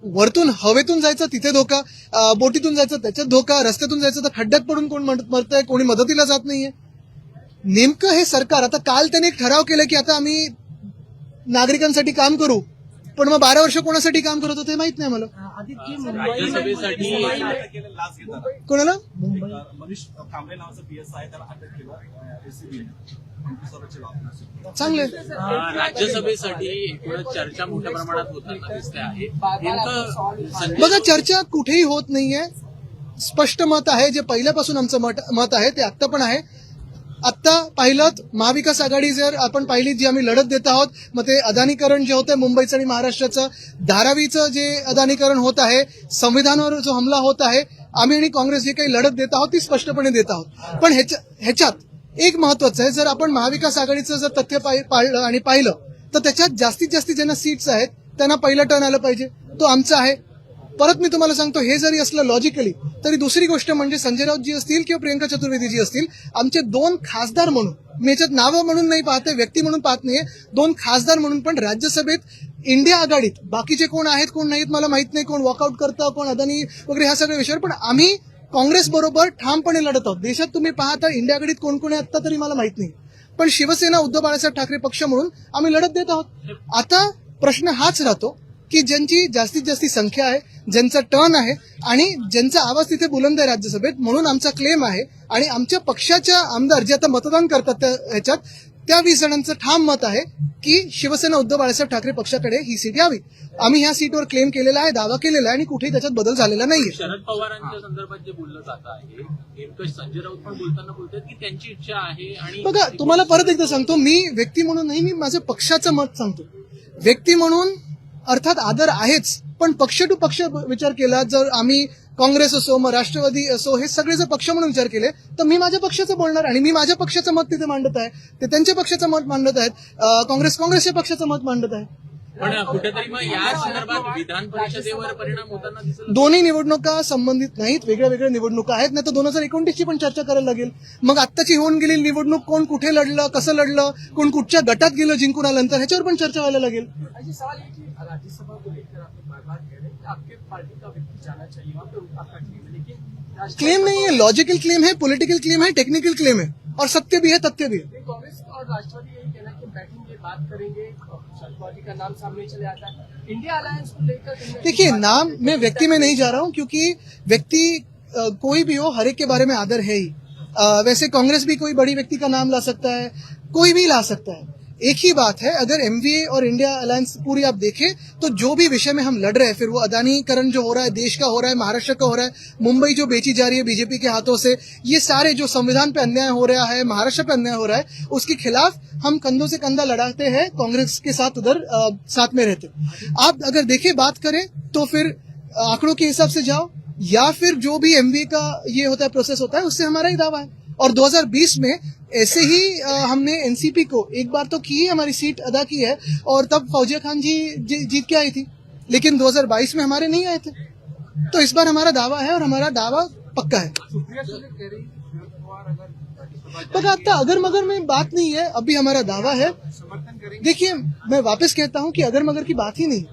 वरतून हवेतून जायचं तिथे धोका, बोटीतून जायचं त्याच्यात धोका, रस्त्यातून जायचं तर खड्ड्यात पडून कोण मरतंय, कोणी मदतीला जात नाहीये. नेमकं हे सरकार, आता काल त्यांनी एक ठराव केला की आता आम्ही नागरिकांसाठी काम करू, पण मग 12 वर्ष कोणासाठी काम करत होते माहित नाही मला. कोणाला? मनीष कांबळे नावाचा पीएस आहे, त्याला अटक केलं एसीबीने. चांगले. राज्यसभेसाठी एकूणच चर्चा मोठ्या प्रमाणात होताना दिसते आहे. बघा, चर्चा कुठेही होत नाहीये. स्पष्ट मत आहे, जे पहिल्यापासून आमचं मत आहे ते आत्ता पण आहे. आत्ता पाहिलं महाविकास आघाडी जर आपण पाहिली जी आम्ही लढत देत आहोत, मग ते अदानीकरण जे होतंय मुंबईचं आणि महाराष्ट्राचं, धारावीचं जे अदानीकरण होत आहे, संविधानावर जो हमला होत आहे, आम्ही आणि काँग्रेस जे काही लढत देत आहोत ती स्पष्टपणे देत आहोत. पण ह्याच्यात एक महत्वाचं आहे, जर आपण महाविकास आघाडीचं जर तथ्य पाळलं आणि पाहिलं तर त्याच्यात जास्तीत जास्त ज्यांना सीट्स आहेत त्यांना पहिलं टर्न आलं पाहिजे, तो आमचा आहे. परत मी तुम्हाला सांगतो, हे जरी असलं लॉजिकली, तरी दुसरी गोष्ट म्हणजे संजय राऊत जी असतील किंवा प्रियंका चतुर्वेदी जी असतील, आमचे 2 खासदार म्हणून, मी याच्यात नावं म्हणून नाही पाहते, व्यक्ती म्हणून पाहत नाहीये, 2 खासदार म्हणून पण राज्यसभेत इंडिया आघाडीत बाकीचे कोण आहेत कोण नाहीत मला माहित नाही, कोण वॉकआउट करतं, कोण अदानी वगैरे, ह्या सगळ्या विषयावर, पण आम्ही काँग्रेस बरोबर ठामपणे लढत आहोत. देशात तुम्ही पाहता इंडिया आघाडीत कोण कोण आहे आता तरी मला माहित नाही, पण शिवसेना उद्धव बाळासाहेब ठाकरे पक्ष म्हणून आम्ही लढत देत आहोत. आता प्रश्न हाच राहतो की ज्यांची जास्तीत जास्त संख्या आहे, ज्यांचा टर्न आहे आणि ज्यांचा आवाज तिथे बुलंद आहे राज्यसभेत, म्हणून आमचा क्लेम आहे. आणि आमच्या पक्षाच्या आमदार जे आता मतदान करतात ह्याच्यात, त्या 20 जणांचं ठाम मत आहे की शिवसेना उद्धव बाळासाहेब ठाकरे पक्षाकडे ही सीट यावी. आम्ही ह्या सीटवर क्लेम केलेला आहे, दावा केलेला आहे आणि कुठेही त्याच्यात बदल झालेला नाहीये. शरद पवारांच्या संदर्भात जे बोललं जात आहे, नेमकं संजय राऊत पण बोलताना बोलतात की त्यांची इच्छा आहे. आणि बघा, तुम्हाला परत एकदा सांगतो, मी व्यक्ती म्हणून नाही, मी माझं पक्षाचं मत सांगतो. व्यक्ती म्हणून अर्थात आदर आहेच, पण पक्ष टू पक्ष विचार केला, जर आम्ही काँग्रेस असो मग राष्ट्रवादी असो, हे सगळे जर पक्ष म्हणून विचार केले तर मी माझ्या पक्षाचं बोलणार आणि मी माझ्या पक्षाचं मत तिथे मांडत आहे, ते त्यांच्या पक्षाचं मत मांडत आहेत, काँग्रेसच्या पक्षाचं मत मांडत आहे. पण कुठेतरी मग या संदर्भात विधान परिषदेवर परिणाम होताना दिसत. दोन्ही निवडणुका संबंधित नाहीत, वेगळ्या वेगळ्या निवडणुका आहेत. नाही तर 2029 ची पण चर्चा करायला लागेल. मग आत्ताची होऊन गेलेली निवडणूक, कोण कुठे लढलं, कसं लढलं, कोण कुठच्या गटात गेलं जिंकून आल्यानंतर, ह्याच्यावर पण चर्चा व्हायला लागेल. राज्यसभा को लेकर आपने बार-बार कह रहे हैं कि आपके पार्टी का व्यक्ति जाना चाहिए वहाँ पे, आपका क्लेम है, लेकिन क्लेम नहीं है, लॉजिकल क्लेम है, पॉलिटिकल क्लेम है, टेक्निकल क्लेम है और सत्य भी है, तथ्य भी है. कांग्रेस और राष्ट्रवादी यही कहना है कि बैठेंगे, बात करेंगे, शरद पवार जी का नाम सामने चले आता है. इंडिया अलायंस को लेकर देखिए, नाम मैं व्यक्ति में नहीं जा रहा हूँ, क्योंकि व्यक्ति कोई भी हो, हर एक के बारे में आदर है ही. वैसे कांग्रेस भी कोई बड़ी व्यक्ति का नाम ला सकता है, कोई भी ला सकता है. एक ही बात है, अगर एमवीए और इंडिया अलायंस पूरी आप देखें तो जो भी विषय में हम लड़ रहे हैं, फिर वो अदानीकरण जो हो रहा है, देश का हो रहा है, महाराष्ट्र का हो रहा है, मुंबई जो बेची जा रही है बीजेपी के हाथों से, ये सारे जो संविधान पे अन्याय हो रहा है, महाराष्ट्र पे अन्याय हो रहा है, उसके खिलाफ हम कंधों से कंधा लड़ाते हैं, कांग्रेस के साथ उधर साथ में रहते. आप अगर देखें, बात करें तो फिर आंकड़ों के हिसाब से जाओ, या फिर जो भी एमवीए का ये होता है, प्रोसेस होता है, उससे हमारा ही दावा है. और 2020 में ऐसे ही हमने एनसीपी को एक बार तो की हमारी सीट अदा की है, और तब फौजिया खान जी जीत के आई थी, लेकिन 2022 में हमारे नहीं आए थे. तो इस बार हमारा दावा है और हमारा दावा पक्का है. बट आता अगर मगर में बात नहीं है, अभी हमारा दावा है. देखिए, मैं वापस कहता हूं कि अगर मगर की बात ही नहीं.